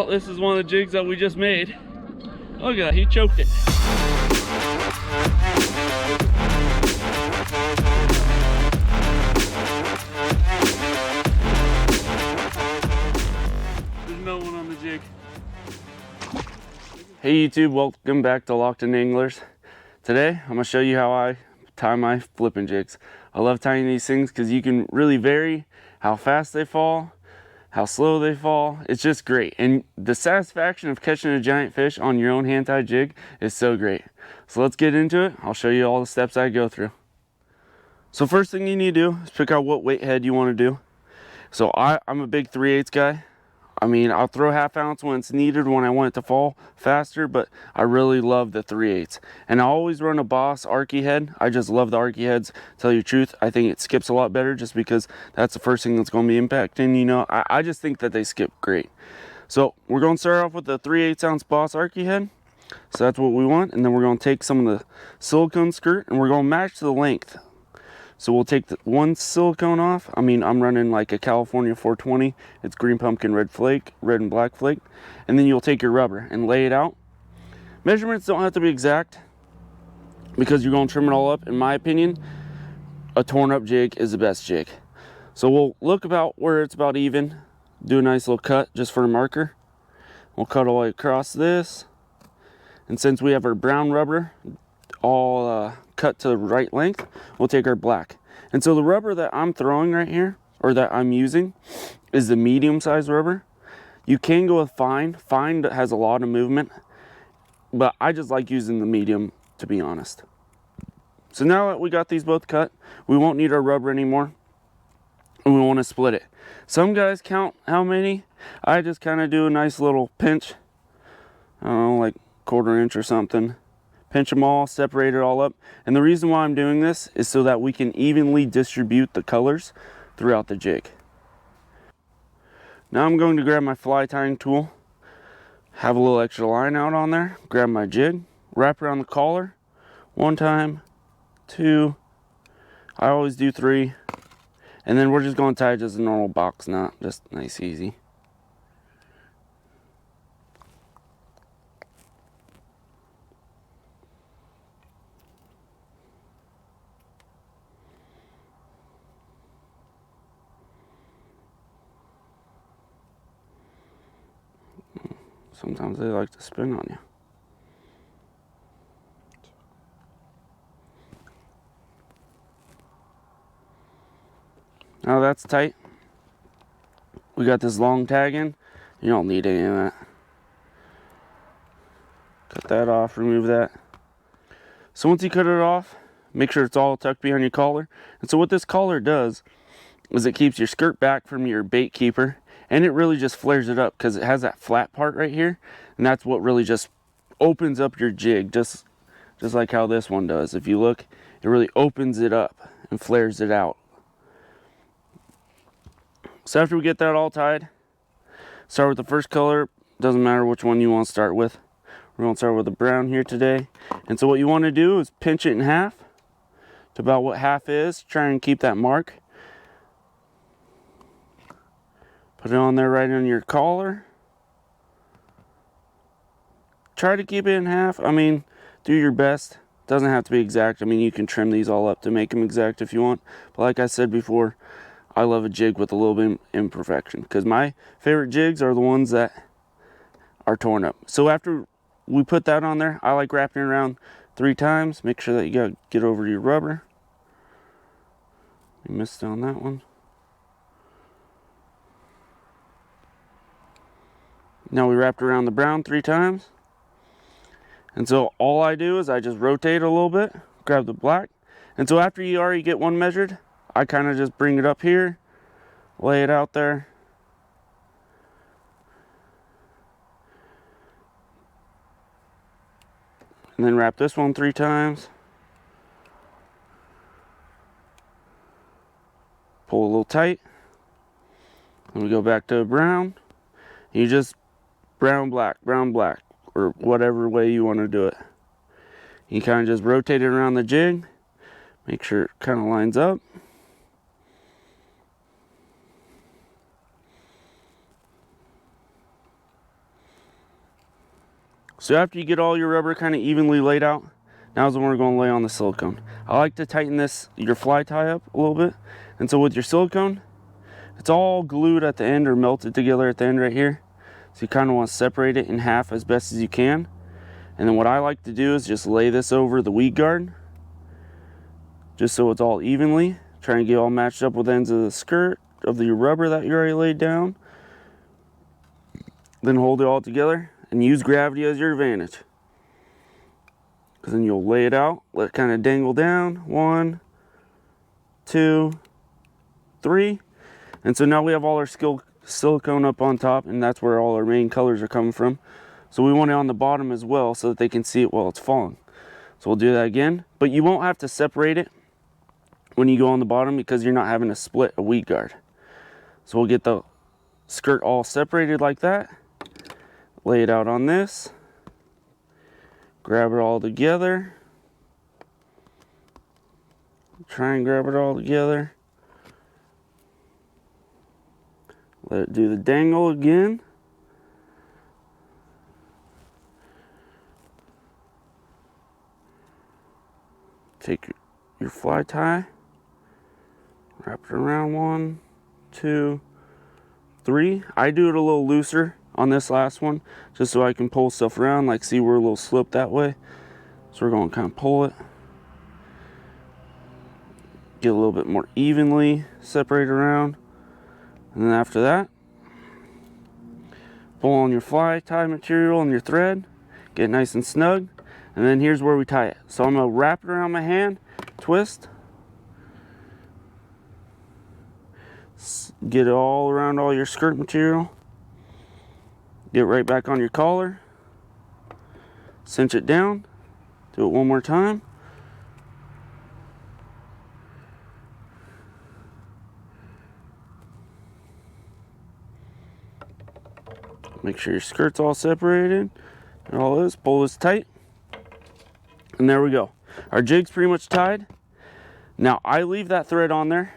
Well, this is one of the jigs that we just made. Look at that, he choked it. There's no one on the jig. Hey YouTube, welcome back to Locked In Anglers. Today, I'm gonna show you how I tie my flipping jigs. I love tying these things because you can really vary how fast they fall, how slow they fall. It's just great. And the satisfaction of catching a giant fish on your own hand-tied jig is so great. So let's get into it. I'll show you all the steps I go through. So first thing you need to do is pick out what weight head you want to do. So I'm a big 3/8 guy. I mean, I'll throw 1/2 ounce when it's needed when I want it to fall faster, but I really love the 3/8. And I always run a Boss Arky head. I just love the Arky heads. Tell you the truth, I think it skips a lot better just because that's the first thing that's going to be impacting. You know, I just think that they skip great. So we're going to start off with the 3/8 ounce Boss Arky head. So that's what we want. And then we're going to take some of the silicone skirt and we're going to match the length. So we'll take the one silicone off. I mean, I'm running like a California 420. It's green pumpkin, red flake, red and black flake. And then you'll take your rubber and lay it out. Measurements don't have to be exact because you're going to trim it all up. In my opinion, a torn up jig is the best jig. So we'll look about where it's about even. Do a nice little cut just for a marker. We'll cut all the way across this. And since we have our brown rubber all cut to the right length, we'll take our black. And so the rubber that I'm throwing right here, or that I'm using, is the medium size rubber. You can go with fine. Fine has a lot of movement, but I just like using the medium, to be honest. So now that we got these both cut, we won't need our rubber anymore, and we want to split it. Some guys count how many. I just kind of do a nice little pinch. I don't know, like 1/4 inch or something. Pinch them all, separate it all up. And the reason why I'm doing this is so that we can evenly distribute the colors throughout the jig. Now I'm going to grab my fly tying tool, have a little extra line out on there, grab my jig, wrap around the collar, 1 time, 2, I always do 3, and then we're just going to tie just a normal box knot, just nice easy. Sometimes they like to spin on you. Now that's tight. We got this long tag in. You don't need any of that. Cut that off, remove that. So once you cut it off, make sure it's all tucked behind your collar. And so what this collar does is it keeps your skirt back from your bait keeper. And it really just flares it up because it has that flat part right here. And that's what really just opens up your jig, just like how this one does. If you look, it really opens it up and flares it out. So after we get that all tied, start with the first color. Doesn't matter which one you want to start with. We're going to start with the brown here today. And so what you want to do is pinch it in half to about what half is. Try and keep that mark. Put it on there right on your collar. Try to keep it in half. I mean, do your best. Doesn't have to be exact. I mean, you can trim these all up to make them exact if you want. But like I said before, I love a jig with a little bit of imperfection because my favorite jigs are the ones that are torn up. So after we put that on there, I like wrapping it around 3 times. Make sure that you got to get over your rubber. We missed on that one. Now we wrapped around the brown 3 times. And so all I do is I just rotate a little bit, grab the black. And so after you already get one measured, I kind of just bring it up here, lay it out there. And then wrap this one 3 times. Pull a little tight. And we go back to brown. You just brown, black, or whatever way you want to do it. You kind of just rotate it around the jig. Make sure it kind of lines up. So after you get all your rubber kind of evenly laid out, now's when we're going to lay on the silicone. I like to tighten your fly tie up a little bit. And so with your silicone, it's all glued at the end or melted together at the end right here. So you kind of want to separate it in half as best as you can. And then what I like to do is just lay this over the weed guard, just so it's all evenly. Try and get all matched up with the ends of the skirt of the rubber that you already laid down. Then hold it all together and use gravity as your advantage. Because then you'll lay it out, let it kind of dangle down. 1, 2, 3. And so now we have all our silicone up on top, and that's where all our main colors are coming from. So we want it on the bottom as well so that they can see it while it's falling. So we'll do that again, but you won't have to separate it when you go on the bottom because you're not having to split a weed guard. So we'll get the skirt all separated like that, lay it out on this, grab it all together, try and grab it all together. Let it do the dangle again. Take your fly tie, wrap it around 1, 2, 3. I do it a little looser on this last one, just so I can pull stuff around, like see we're a little slip that way. So we're going to kind of pull it. Get a little bit more evenly separated around. And then after that, pull on your fly tie material and your thread, get it nice and snug, and then here's where we tie it. So I'm going to wrap it around my hand, twist, get it all around all your skirt material, get right back on your collar, cinch it down, do it one more time. Make sure your skirt's all separated. And all this, pull this tight. And there we go. Our jig's pretty much tied. Now I leave that thread on there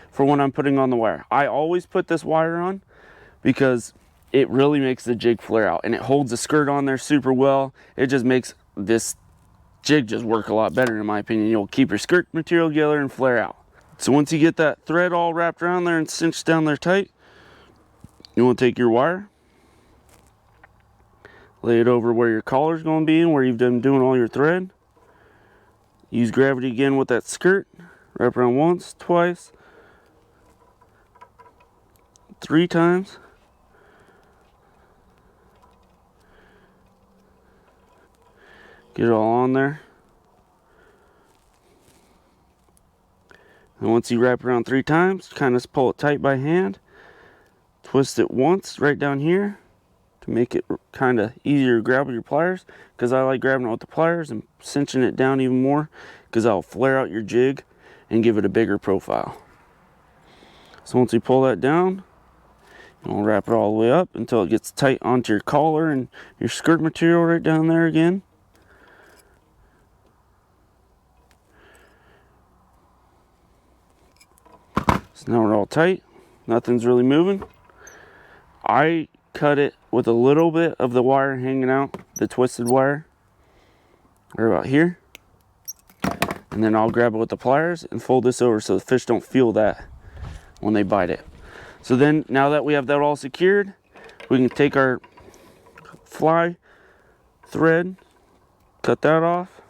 for when I'm putting on the wire. I always put this wire on because it really makes the jig flare out and it holds the skirt on there super well. It just makes this jig just work a lot better in my opinion. You'll keep your skirt material together and flare out. So once you get that thread all wrapped around there and cinched down there tight, you want to take your wire, lay it over where your collar's going to be and where you've been doing all your thread. Use gravity again with that skirt. Wrap around once, twice, 3 times. Get it all on there. And once you wrap around 3 times, kind of pull it tight by hand. Twist it once right down here to make it kind of easier to grab with your pliers, because I like grabbing it with the pliers and cinching it down even more because that'll flare out your jig and give it a bigger profile. So once you pull that down, you'll wrap it all the way up until it gets tight onto your collar and your skirt material right down there again. So now we're all tight, nothing's really moving. I cut it with a little bit of the wire hanging out, the twisted wire, right about here. And then I'll grab it with the pliers and fold this over so the fish don't feel that when they bite it. So then, now that we have that all secured, we can take our fly thread, cut that off,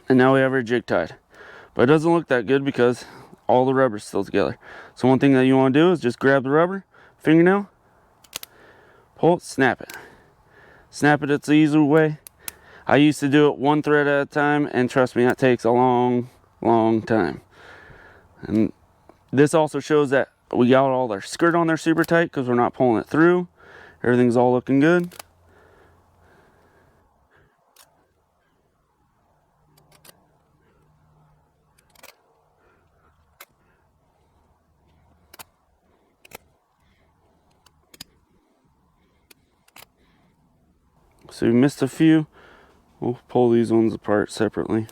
and now we have our jig tied. But it doesn't look that good because all the rubber's still together. So one thing that you want to do is just grab the rubber, fingernail, pull it, snap it. Snap it, it's the easy way. I used to do it 1 thread at a time, and trust me, that takes a long, long time. And this also shows that we got all our skirt on there super tight because we're not pulling it through. Everything's all looking good. So we missed a few. We'll pull these ones apart separately.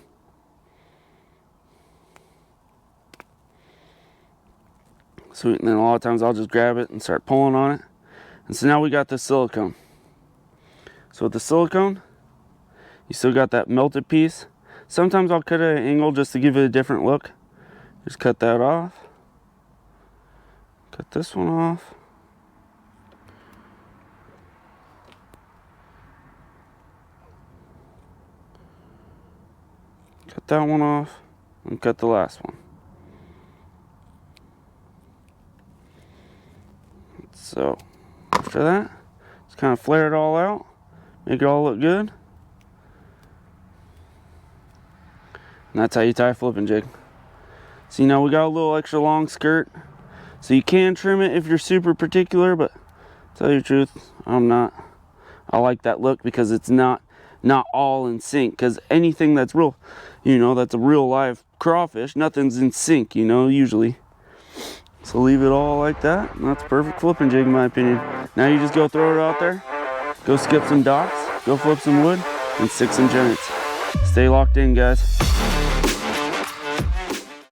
Sweet, and then a lot of times I'll just grab it and start pulling on it. And so now we got the silicone. So with the silicone, you still got that melted piece. Sometimes I'll cut it at an angle just to give it a different look. Just cut that off. Cut this one off. Cut that one off. And cut the last one. So after that, just kind of flare it all out. Make it all look good. And that's how you tie a flipping jig. See, now we got a little extra long skirt. So you can trim it if you're super particular, but to tell you the truth, I'm not. I like that look because it's not all in sync. Because anything that's real, you know, that's a real live crawfish, nothing's in sync, you know, usually. So leave it all like that, and that's perfect flipping jig in my opinion. Now you just go throw it out there, go skip some docks, go flip some wood, and stick some giants. Stay locked in, guys.